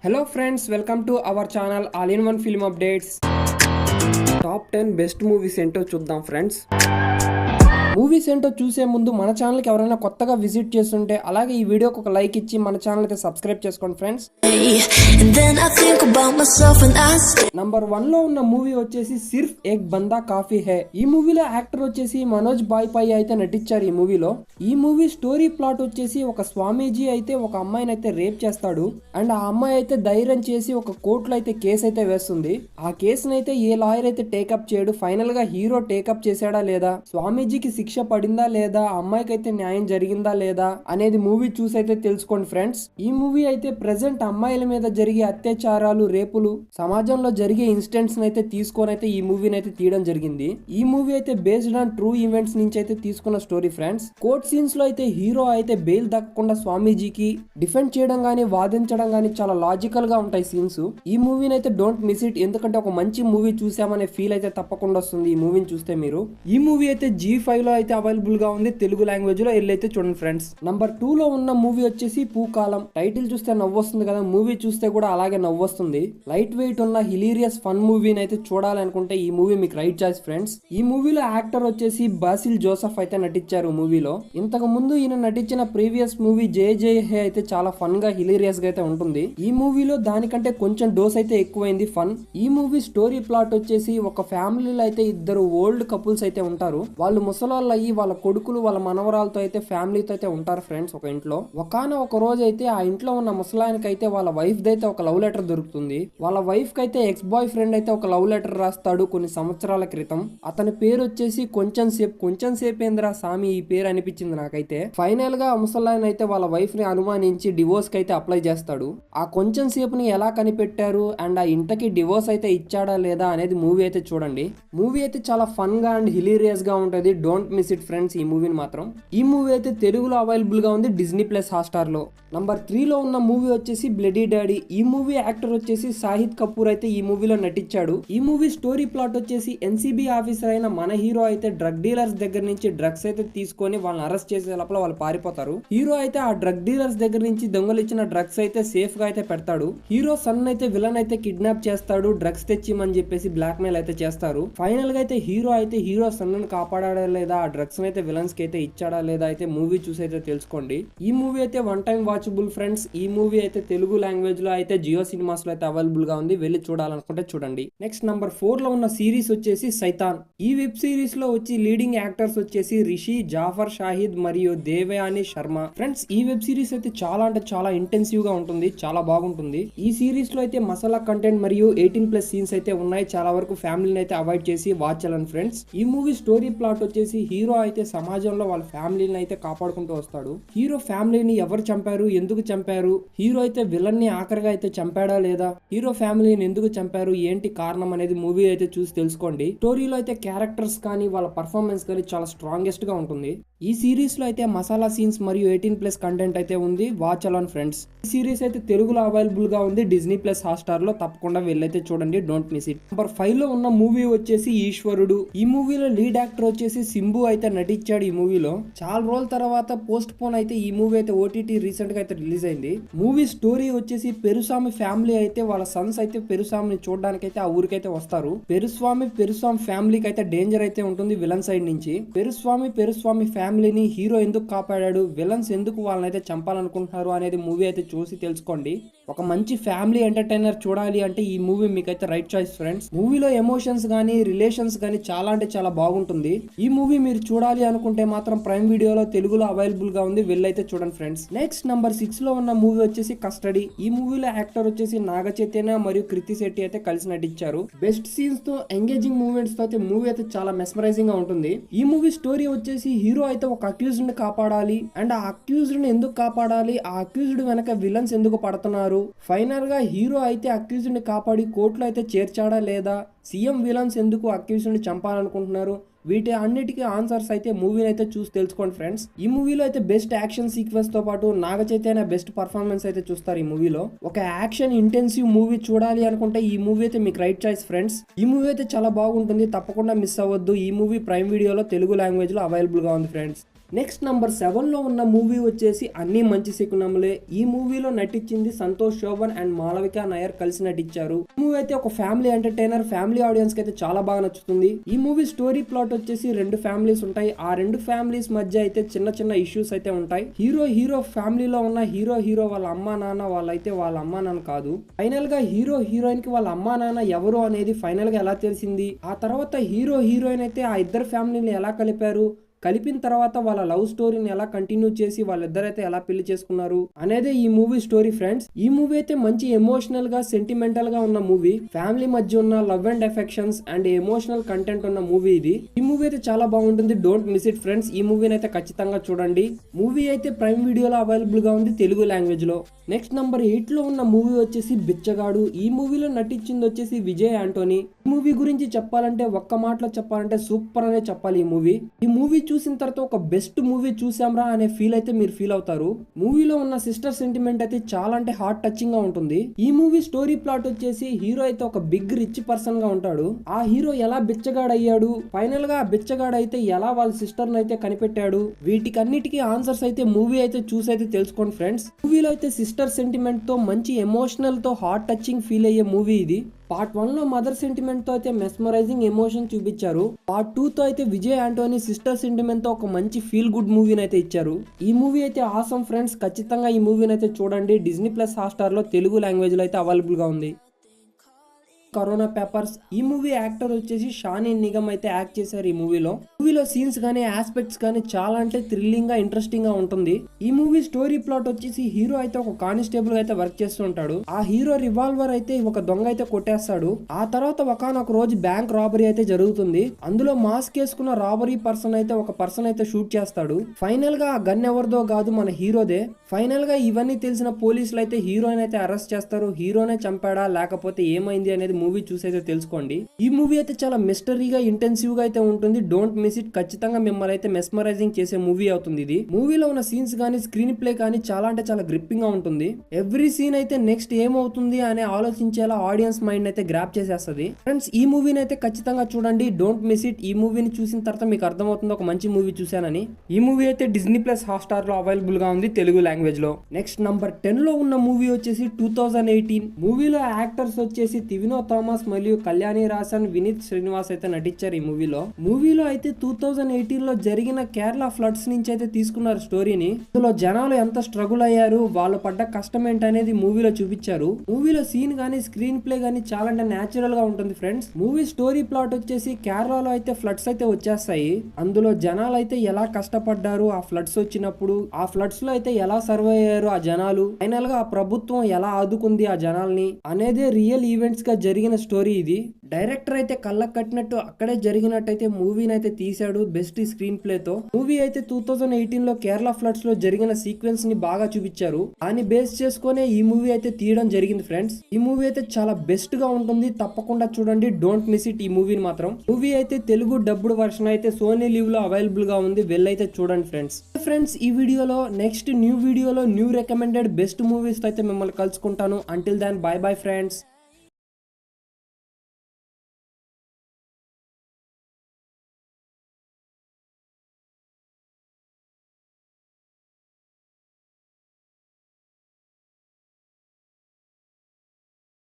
Hello friends, welcome to our channel All-in-One Film Updates. Top 10 best movies ఏంటో చూద్దాం friends. Movies ఏంటో చూసే ముందు మన ఛానల్కి ఎవరైనా కొత్తగా విజిట్ చేస్తుంటే అలాగే ఈ వీడియోకి ఒక లైక్ ఇచ్చి మన ఛానల్ అయితే సబ్స్క్రైబ్ చేసుకోండి ఫ్రెండ్స్. నంబర్ 1 లో ఉన్న మూవీ వచ్చేసి సిర్ఫ్ ఏక్ బందా కాఫీ హై. ఈ మూవీలో యాక్టర్ వచ్చేసి మనోజ్ బాయ్పాయి అయితే నటించారు. ఈ మూవీలో ఈ మూవీ స్టోరీ ప్లాట్ వచ్చేసి ఒక స్వామీజీ అయితే ఒక అమ్మాయిని అయితే రేప్ చేస్తాడు అండ్ ఆ అమ్మాయి అయితే ధైర్యం చేసి ఒక కోర్టులో అయితే కేసు అయితే వేస్తుంది. ఆ కేసును అయితే ఏ లాయర్ అయితే టేకప్ చేయడు. ఫైనల్ గా హీరో టేకప్ చేశాడా లేదా, స్వామీజీకి శిక్ష పడిందా లేదా, అమ్మాయికి అయితే న్యాయం జరిగిందా లేదా అనేది మూవీ చూసి అయితే తెలుసుకోండి ఫ్రెండ్స్. ఈ మూవీ అయితే ప్రెసెంట్ అమ్మాయిల మీద జరిగే అత్యాచారాలు, రేపులు, సమాజంలో జరిగే ఇన్సిడెంట్స్ అయితే తీసుకొని అయితే ఈ మూవీని అయితే తీయడం జరిగింది. ఈ మూవీ అయితే బేస్డ్ ఆన్ ట్రూ ఈవెంట్స్ నుంచి అయితే తీసుకున్న స్టోరీ ఫ్రెండ్స్. కోర్ట్ సీన్స్ లో అయితే హీరో అయితే బెయిల్ దక్కకుండా స్వామీజీకి డిఫెండ్ చేయడం గానీ వాదించడం గానీ చాలా లాజికల్ గా ఉంటాయి సీన్స్. ఈ మూవీని అయితే డోంట్ మిస్ ఇట్, ఎందుకంటే ఒక మంచి మూవీ చూసామనే ఫీల్ అయితే తప్పకుండా వస్తుంది ఈ మూవీని చూస్తే మీరు. ఈ మూవీ అయితే G5 లో అయితే అవైలబుల్ గా ఉంది, తెలుగు లాంగ్వేజ్ లో వెళ్ళైతే చూడండి ఫ్రెండ్స్. నంబర్ 2 లో ఉన్న మూవీ వచ్చేసి పూకాలం. టైటిల్ చూస్తే నవ్వొస్తుంది కదా, మూవీ చూస్తే కూడా అలాగే నవ్వొస్తుంది. లైట్ వెయిట్ ఉన్న హిలీరియస్ ఫన్ మూవీని అయితే చూడాలనుకుంటే ఈ మూవీ మీకు రైట్ చాయిస్ ఫ్రెండ్స్. ఈ మూవీలో యాక్టర్ వచ్చేసి బాసిల్ జోసెఫ్ అయితే నటించారు మూవీలో. ఇంతకు ముందు ఈయన నటించిన ప్రీవియస్ మూవీ జై జై హే అయితే చాలా ఫన్ గా హిలీరియస్ గా అయితే ఉంటుంది. ఈ మూవీలో దానికంటే కొంచెం డోస్ అయితే ఎక్కువైంది ఫన్. ఈ మూవీ స్టోరీ ప్లాట్ వచ్చేసి ఒక ఫ్యామిలీలో అయితే ఇద్దరు ఓల్డ్ కపుల్స్ అయితే ఉంటారు. వాళ్ళు ముసలాళ్ళు అయ్యి వాళ్ళ కొడుకులు వాళ్ళ మనవరాలతో అయితే ఫ్యామిలీతో అయితే ఉంటారు ఫ్రెండ్స్ ఒక ఇంట్లో. ఒక రోజు అయితే ఆ ఇంట్లో ఉన్న ముసలాయనకి అయితే వాళ్ళ వైఫ్ దైతే ఒక లవ్ లెటర్ దొరుకుతుంది. వాళ్ళ వైఫ్ కి అయితే ఎక్స్ బాయ్ ఫ్రెండ్ అయితే ఒక లవ్ లెటర్ రాస్తాడు కొన్ని సంవత్సరాల క్రితం. అతని పేరు వచ్చేసి కొంచెం సేపేంద్ర సామి ఈ పేరు అనిపించింది నాకైతే. ఫైనల్ గా ముసలాయన అయితే వాళ్ళ వైఫ్ ని అనుమానించి డివోర్స్ కి అయితే అప్లై చేస్తాడు. ఆ కొంచెం సేపుని ఎలా కనిపెట్టారు అండ్ ఆ ఇంతకి డివోర్స్ అయితే ఇచ్చాడా లేదా అనేది మూవీ అయితే చూడండి. మూవీ అయితే చాలా ఫన్ గా అండ్ హిలీరియస్ గా ఉంటది. డోంట్ మిస్ ఇట్ ఫ్రెండ్స్ ఈ మూవీని మాత్రం. ఈ మూవీ అయితే తెలుగులో అవైలబుల్ గా ఉంది Disney+ Hotstar లో. నంబర్ 3 లో ఉన్న మూవీ వచ్చేసి బ్లడీ డాడీ. ఈ మూవీ యాక్టర్ వచ్చేసి షాహిద్ కపూర్ అయితే ఈ మూవీలో నటించాడు. ఈ మూవీ స్టోరీ ప్లాట్ వచ్చేసి NCB ఆఫీసర్ అయిన మన హీరో అయితే డ్రగ్ డీలర్స్ దగ్గర నుంచి డ్రగ్స్ అయితే తీసుకొని వాళ్ళని అరెస్ట్ చేసే లోపల వాళ్ళు పారిపోతారు. హీరో అయితే ఆ డ్రగ్ డీలర్స్ దగ్గర నుంచి దొంగలిచ్చిన డ్రగ్స్ అయితే సేఫ్ గా అయితే పెడతాడు. హీరో సన్ అయితే విలన్ అయితే కిడ్నాప్ చేస్తాడు, డ్రగ్స్ తెచ్చిమని చెప్పేసి బ్లాక్ మెయిల్ అయితే చేస్తారు. ఫైనల్ గా అయితే హీరో సన్ ని కాపాడా లేదా, ఆ డ్రగ్స్ అయితే విలన్స్ కి అయితే ఇచ్చాడా లేదా అయితే మూవీ చూసి అయితే తెలుసుకోండి. ఈ మూవీ అయితే వన్ టైం వాచబుల్ ఫ్రెండ్స్. ఈ మూవీ అయితే తెలుగు లాంగ్వేజ్ లో అయితే జియో సినిమాస్ లో అయితే అవైలబుల్ గా ఉంది, వెళ్ళి చూడాలనుకుంటే చూడండి. నెక్స్ట్ నంబర్ 4 లో ఉన్న సిరీస్ వచ్చేసి సైతాన్. ఈ వెబ్ సిరీస్ లో వచ్చి లీడింగ్ యాక్టర్స్ వచ్చేసి రిషి, జాఫర్ షాహిద్ మరియు దేవయాని శర్మ. ఫ్రెండ్స్ ఈ వెబ్ సిరీస్ అయితే చాలా అంటే చాలా ఇంటెన్సివ్ గా ఉంటుంది, చాలా బాగుంటుంది. ఈ సిరీస్ లో అయితే మసాలా కంటెంట్ మరియు 18+ సీన్స్ అయితే ఉన్నాయి. చాలా వరకు ఫ్యామిలీని అయితే అవాయిడ్ చేసి వాచ్ చేయాలని ఫ్రెండ్స్. ఈ మూవీ స్టోరీ ప్లాట్ వచ్చేసి హీరో అయితే సమాజంలో వాళ్ళ ఫ్యామిలీని అయితే కాపాడుకుంటూ వస్తాడు. హీరో ఫ్యామిలీని ఎవరు చంపారు, ఎందుకు చంపారు, హీరో అయితే విలన్ ని ఆఖరిగా అయితే చంపాడా లేదా, హీరో ఫ్యామిలీని ఎందుకు చంపారు, ఏంటి కారణం అనేది మూవీ అయితే చూసి తెలుసుకోండి. స్టోరీలో అయితే క్యారెక్టర్స్ కానీ వాళ్ళ పర్ఫార్మెన్స్ కానీ చాలా స్ట్రాంగెస్ట్ గా ఉంటుంది. ఈ సిరీస్ లో అయితే మసాలా సీన్స్ మరియు 18+ కంటెంట్ అయితే ఉంది, వాచ్ అలాన్ ఫ్రెండ్స్. ఈ సిరీస్ అయితే తెలుగులో అవైలబుల్ గా ఉంది Disney+ Hotstar లో, తప్పకుండా వెళ్ళైతే చూడండి, డోంట్ మిస్ ఇట్. నంబర్ 5 లో ఉన్న మూవీ వచ్చేసి ఈశ్వరుడు. ఈ మూవీలో లీడ్ యాక్టర్ వచ్చేసి సింబు అయితే నటించాడు. ఈ మూవీలో చాలా రోజుల తర్వాత పోస్ట్ పోన్ అయితే ఈ మూవీ అయితే OTT రీసెంట్ గా అయితే రిలీజ్ అయింది. మూవీ స్టోరీ వచ్చేసి పెరుస్వామి ఫ్యామిలీ అయితే వాళ్ళ సన్స్ అయితే పెరుస్వామిని చూడడానికి అయితే ఆ ఊరికైతే వస్తారు. పెరుస్వామి ఫ్యామిలీకి అయితే డేంజర్ అయితే ఉంటుంది విలన్ సైడ్ నుంచి. పెరుస్వామి ఫ్యామిలీని హీరో ఎందుకు కాపాడాడు, విలన్స్ ఎందుకు వాళ్ళని అయితే చంపాలనుకుంటున్నారు అనేది మూవీ అయితే చూసి తెలుసుకోండి. ఒక మంచి ఫ్యామిలీ ఎంటర్టైనర్ చూడాలి అంటే ఈ మూవీ మీకైతే రైట్ చాయిస్ ఫ్రెండ్స్. మూవీలో ఎమోషన్స్ గానీ రిలేషన్స్ గానీ చాలా అంటే చాలా బాగుంటుంది. ఈ మూవీ మీరు చూడాలి అనుకుంటే మాత్రం ప్రైమ్ వీడియోలో తెలుగులో అవైలబుల్ గా ఉంది, వెళ్ళైతే చూడండి ఫ్రెండ్స్. నెక్స్ట్ నంబర్ 6 లో ఉన్న మూవీ వచ్చేసి కస్టడీ. ఈ మూవీలో యాక్టర్ వచ్చేసి నాగ చైతన్య మరియు కృతి శెట్టి అయితే కలిసి నటించారు. బెస్ట్ సీన్స్ తో ఎంగేజింగ్ మూమెంట్స్ తో అయితే మూవీ అయితే చాలా మెస్మరైజింగ్ గా ఉంటుంది. ఈ మూవీ స్టోరీ వచ్చేసి హీరో అయితే ఒక అక్యూజ్డ్ ని కాపాడాలి అండ్ ఆ అక్యూజ్డ్ ని ఎందుకు కాపాడాలి, ఆ అక్యూజ్డ్ వెనక విలన్స్ ఎందుకు పడుతున్నారు, ఫైనల్ గా హీరో అయితే అక్యూజ్డ్ ని కాపాడి కోర్టులో అయితే చేర్చాడా లేదా, సీఎం విలన్స్ ఎందుకు అక్యూజ్డ్ ని చంపాలనుకుంటున్నారు, వీటి అన్నిటికీ ఆన్సర్స్ అయితే మూవీని అయితే చూసి తెలుసుకోండి ఫ్రెండ్స్. ఈ మూవీలో అయితే బెస్ట్ యాక్షన్ సీక్వెన్స్ తో పాటు నాగ చైతన్య బెస్ట్ పర్ఫార్మెన్స్ అయితే చూస్తారు. ఈ మూవీలో ఒక యాక్షన్ ఇంటెన్సివ్ మూవీ చూడాలి అనుకుంటే ఈ మూవీ అయితే మీకు రైట్ చాయిస్ ఫ్రెండ్స్. ఈ మూవీ అయితే చాలా బాగుంటుంది, తప్పకుండా మిస్ అవ్వద్దు. ఈ మూవీ ప్రైమ్ వీడియోలో తెలుగు లాంగ్వేజ్ లో అవైలబుల్ గా ఉంది ఫ్రెండ్స్. నెక్స్ట్ నంబర్ 7 లో ఉన్న మూవీ వచ్చేసి అన్ని మంచి శకునములే. ఈ మూవీలో నటించింది సంతోష్ శోభన్ అండ్ మాళవిక నాయర్ కలిసి నటించారు. ఈ మూవీ అయితే ఒక ఫ్యామిలీ ఎంటర్టైనర్, ఫ్యామిలీ ఆడియన్స్ కి అయితే చాలా బాగా నచ్చుతుంది. ఈ మూవీ స్టోరీ ప్లాట్ వచ్చేసి 2 ఫ్యామిలీస్ ఉంటాయి. ఆ 2 ఫ్యామిలీస్ మధ్య అయితే చిన్న చిన్న ఇష్యూస్ అయితే ఉంటాయి. హీరో ఫ్యామిలీలో ఉన్న హీరో వాళ్ళ అమ్మా నాన్న వాళ్ళైతే వాళ్ళ అమ్మా నాన్న కాదు. ఫైనల్ గా హీరోయిన్ కి వాళ్ళ అమ్మా నాన్న ఎవరు అనేది ఫైనల్ గా ఎలా తెలిసింది, ఆ తర్వాత హీరోయిన్ అయితే ఆ ఇద్దరు ఫ్యామిలీని ఎలా కలిపిన తర్వాత వాళ్ళ లవ్ స్టోరీని ఎలా కంటిన్యూ చేసి వాళ్ళిద్దరైతే ఎలా పెళ్లి చేసుకున్నారు అనేదే ఈ మూవీ స్టోరీ ఫ్రెండ్స్. ఈ మూవీ అయితే మంచి ఎమోషనల్ గా సెంటిమెంటల్ గా ఉన్న మూవీ. ఫ్యామిలీ మధ్య ఉన్న love and affections and emotional content ఉన్న మూవీ ఇది. ఈ మూవీ అయితే చాలా బాగుంటుంది. Don't miss it friends. ఈ మూవీని అయితే ఖచ్చితంగా చూడండి. మూవీ అయితే ప్రైమ్ వీడియోలో అవైలబుల్ గా ఉంది తెలుగు లాంగ్వేజ్ లో. నెక్స్ట్ నంబర్ 8 లో ఉన్న మూవీ వచ్చేసి బిచ్చగాడు. ఈ మూవీలో నటించింది వచ్చేసి విజయ్ ఆంటోనీ. ఈ మూవీ గురించి చెప్పాలంటే ఒక్క మాటలో చెప్పాలంటే సూపర్ అనే చెప్పాలి. ఈ మూవీ చూసిన తర్వాత ఒక బెస్ట్ మూవీ చూసాంరా అనే ఫీల్ అయితే మీరు ఫీల్ అవుతారు. మూవీలో ఉన్న సిస్టర్ సెంటిమెంట్ అయితే చాలా అంటే హార్ట్ టచింగ్ గా ఉంటుంది. ఈ మూవీ స్టోరీ ప్లాట్ వచ్చేసి హీరో అయితే ఒక బిగ్ రిచ్ పర్సన్ గా ఉంటాడు. ఆ హీరో ఎలా బిచ్చగాడు అయ్యాడు, ఫైనల్ గా ఆ బిచ్చగాడు అయితే ఎలా వాళ్ళ సిస్టర్ అయితే కనిపెట్టాడు, వీటికన్నిటికీ ఆన్సర్స్ అయితే మూవీ అయితే చూసి అయితే తెలుసుకోండి ఫ్రెండ్స్. మూవీలో అయితే సిస్టర్ సెంటిమెంట్ తో మంచి ఎమోషనల్ తో హార్ట్ టచింగ్ ఫీల్ అయ్యే మూవీ ఇది. పార్ట్ 1 లో మదర్ సెంటిమెంట్ తో అయితే మెస్మరైజింగ్ ఎమోషన్ చూపించారు. పార్ట్ 2 తో అయితే విజయ్ ఆంటోనీ సిస్టర్ సెంటిమెంట్ తో ఒక మంచి ఫీల్ గుడ్ మూవీని అయితే ఇచ్చారు. ఈ మూవీ అయితే ఆసమ్ ఫ్రెండ్స్. ఖచ్చితంగా ఈ మూవీని అయితే చూడండి. డిజ్నీ ప్లస్ హాట్‌స్టార్ లో తెలుగు లాంగ్వేజ్ లో అయితే అవైలబుల్ గా ఉంది. Corona papers. ఈ మూవీ యాక్టర్ వచ్చేసి షానీ నిగమ్ అయితే యాక్ట్ చేశారు. ఈ మూవీలో సీన్స్ గానీ ఆస్పెక్ట్స్ గానీ చాలా అంటే థ్రిల్లింగ్ గా ఇంట్రెస్టింగ్ గా ఉంటుంది. ఈ మూవీ స్టోరీ ప్లాట్ వచ్చేసి హీరో అయితే ఒక కానిస్టేబుల్ గా అయితే వర్క్ చేస్తూ ఉంటాడు. ఆ హీరో రివాల్వర్ అయితే ఒక దొంగ అయితే కొట్టేస్తాడు. ఆ తర్వాత ఒకనొక రోజు బ్యాంక్ రాబరీ అయితే జరుగుతుంది. అందులో మాస్క్ వేసుకున్న రాబరీ పర్సన్ అయితే షూట్ చేస్తాడు. ఫైనల్ గా ఆ గన్ ఎవరిదో కాదు, మన హీరోదే. ఫైనల్ గా ఇవన్నీ తెలిసిన పోలీసులు అయితే హీరోని అయితే అరెస్ట్ చేస్తారు. హీరోనే చంపాడా లేకపోతే ఏమైంది అనేది మూవీ చూసి అయితే తెలుసుకోండి. ఈ మూవీ అయితే చాలా మిస్టరీగా ఇంటెన్సివ్ గా అయితే ఉంటుంది. Don't miss it. ఖచ్చితంగా మిమ్మల్ని అయితే మెస్మరైజింగ్ చేసే మూవీ అవుతుంది ఇది. మూవీలో ఉన్న సీన్స్ గానీ స్క్రీన్ ప్లే కానీ చాలా అంటే చాలా గ్రిప్పింగ్ గా ఉంటుంది. ఎవ్రీ సీన్ అయితే నెక్స్ట్ ఏమవుతుంది అనే ఆలోచించేలా ఆడియన్స్ మైండ్ అయితే గ్రాప్ చేసేస్తుంది. ఫ్రెండ్స్ ఈ మూవీని అయితే ఖచ్చితంగా చూడండి. Don't miss it. ఈ మూవీని చూసిన తర్వాత మీకు అర్థమవుతుంది ఒక మంచి మూవీ చూశానని. ఈ మూవీ అయితే డిజ్నీ ప్లస్ హాట్‌స్టార్ లో అవైలబుల్ గా ఉంది తెలుగు లాంగ్వేజ్ లో. నెక్స్ట్ నంబర్ 10 లో ఉన్న మూవీ వచ్చేసి 2018. మూవీలో యాక్టర్స్ వచ్చేసి తివినో థామస్ మరియు కళ్యాణి రాసన్, వినీత్ శ్రీనివాస్ అయితే నటించారు. ఈ మూవీలో అయితే 2018 లో జరిగిన కేరళ ఫ్లడ్స్ నుంచి అయితే తీసుకున్నారు స్టోరీని. ఇందులో జనాలు ఎంత స్ట్రగుల్ అయ్యారు, వాళ్ళు పడ్డ కష్టం ఏంటనేది మూవీలో చూపించారు. మూవీలో సీన్ గానీ స్క్రీన్ ప్లే గానీ చాలా అంటే న్యాచురల్ గా ఉంటుంది ఫ్రెండ్స్. మూవీ స్టోరీ ప్లాట్ వచ్చేసి కేరళలో అయితే ఫ్లడ్స్ అయితే వచ్చేస్తాయి. అందులో జనాలు అయితే ఎలా కష్టపడ్డారు ఆ ఫ్లడ్స్ వచ్చినప్పుడు, ఆ ఫ్లడ్స్ లో అయితే ఎలా సర్వే అయ్యారు ఆ జనాలు, ఫైనల్ గా ఆ ప్రభుత్వం ఎలా ఆదుకుంది ఆ జనాల్ని అనేదే రియల్ ఈవెంట్స్ గా జరిగిన స్టోరీ ఇది. డైరెక్టర్ అయితే కళ్ళకు కట్టినట్టు అక్కడే జరిగినట్టయితే మూవీని అయితే తీశాడు బెస్ట్ స్క్రీన్ ప్లే తో. మూవీ అయితే 2018 లో కేరళ ఫ్లడ్స్ లో జరిగిన సీక్వెన్స్ ని బాగా చూపించారు. దాన్ని బేస్ చేసుకునే ఈ మూవీ అయితే తీయడం జరిగింది ఫ్రెండ్స్. ఈ మూవీ అయితే చాలా బెస్ట్ గా ఉంటుంది. తప్పకుండా చూడండి. Don't miss it. ఈ మూవీని మాత్రం. మూవీ అయితే తెలుగు డబ్బుడ్ వర్షన్ అయితే సోనీ లీవ్ లో అవైలబుల్ గా ఉంది. వెళ్ళైతే చూడండి ఫ్రెండ్స్. ఈ వీడియోలో నెక్స్ట్ న్యూ వీడియోలో న్యూ రికమెండెడ్ బెస్ట్ మూవీస్ అయితే మిమ్మల్ని కలుసుకుంటాను. Until then bye bye friends.